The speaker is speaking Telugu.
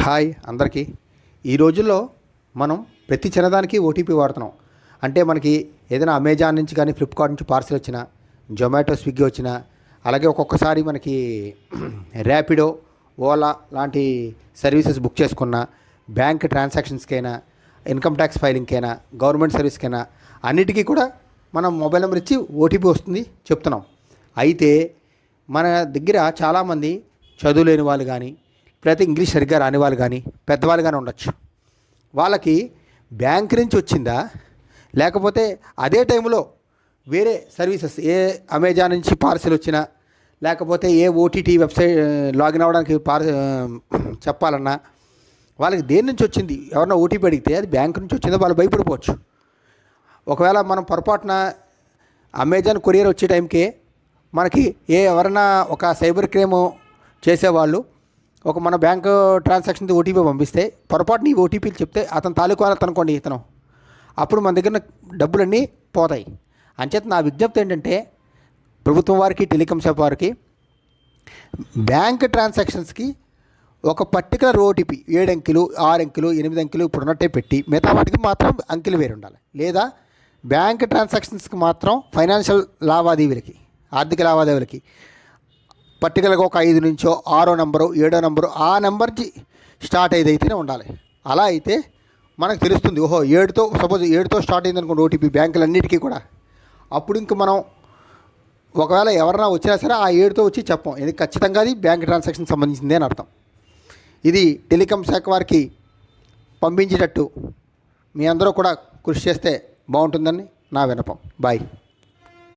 హాయ్ అందరికీ. ఈ రోజుల్లో మనం ప్రతి చిన్నదానికి ఓటీపీ వాడుతున్నాం. అంటే మనకి ఏదైనా అమెజాన్ నుంచి కానీ ఫ్లిప్కార్ట్ నుంచి పార్సిల్ వచ్చినా, జొమాటో స్విగ్గీ వచ్చినా, అలాగే ఒక్కొక్కసారి మనకి ర్యాపిడో, ఓలా లాంటి సర్వీసెస్ బుక్ చేసుకున్నా, బ్యాంక్ ట్రాన్సాక్షన్స్కైనా, ఇన్కమ్ ట్యాక్స్ ఫైలింగ్కైనా, గవర్నమెంట్ సర్వీస్కైనా అన్నిటికీ కూడా మనం మొబైల్ నెంబర్ ఇచ్చి ఓటీపీ వస్తుంది చెప్తున్నాం. అయితే మన దగ్గర చాలామంది చదువులేని వాళ్ళు కానీ, లేకపోతే ఇంగ్లీష్ సరిగ్గా రాని వాళ్ళు కానీ, పెద్దవాళ్ళు కానీ ఉండొచ్చు. వాళ్ళకి బ్యాంక్ నుంచి వచ్చిందా, లేకపోతే అదే టైంలో వేరే సర్వీసెస్ అమెజాన్ నుంచి పార్సిల్ వచ్చినా, లేకపోతే ఓటీటీ వెబ్సైట్ లాగిన్ అవ్వడానికి చెప్పాలన్నా, వాళ్ళకి దేని నుంచి వచ్చింది ఎవరన్నా ఓటీపీ అడిగితే అది బ్యాంక్ నుంచి వచ్చిందో వాళ్ళు భయపడిపోవచ్చు. ఒకవేళ మనం పొరపాటున అమెజాన్ కొరియర్ వచ్చే టైంకే మనకి ఎవరైనా ఒక సైబర్ క్రైమ్ చేసేవాళ్ళు మన బ్యాంకు ట్రాన్సాక్షన్కి ఓటీపీ పంపిస్తే, పొరపాటుని ఓటీపీలు చెప్తే అతను తాలూకు వాళ్ళతో అనుకోండి ఇతను, అప్పుడు మన దగ్గర డబ్బులన్నీ పోతాయి. అంచేత నా విజ్ఞప్తి ఏంటంటే, ప్రభుత్వం వారికి, టెలికాం షాప్ వారికి బ్యాంక్ ట్రాన్సాక్షన్స్కి ఒక పర్టికులర్ ఓటీపీ 7 అంకెలు, 6 అంకెలు, 8 అంకెలు ఇప్పుడు ఉన్నట్టే పెట్టి, మిగతా వాటికి మాత్రం అంకెలు వేరు ఉండాలి. లేదా బ్యాంక్ ట్రాన్సాక్షన్స్కి మాత్రం ఫైనాన్షియల్ లావాదేవీలకి, ఆర్థిక లావాదేవీలకి పర్టికులర్గా ఒక 5 నుంచో 6వ నెంబరు, 7వ నెంబరు, ఆ నెంబర్కి స్టార్ట్ అయ్యేదైతేనే ఉండాలి. అలా అయితే మనకు తెలుస్తుంది, ఓహో 7తో సపోజ్ 7తో స్టార్ట్ అయింది అనుకోండి ఓటీపీ బ్యాంకులన్నిటికీ కూడా. అప్పుడు ఇంక మనం ఒకవేళ ఎవరైనా వచ్చినా సరే ఆ 7తో వచ్చి చెప్పం, ఇది ఖచ్చితంగా అది బ్యాంక్ ట్రాన్సాక్షన్ సంబంధించింది అని అర్థం. ఇది టెలికాం శాఖ వారికి పంపించేటట్టు మీ అందరూ కూడా కృషి చేస్తే బాగుంటుందని నా విన్నపం. బాయ్.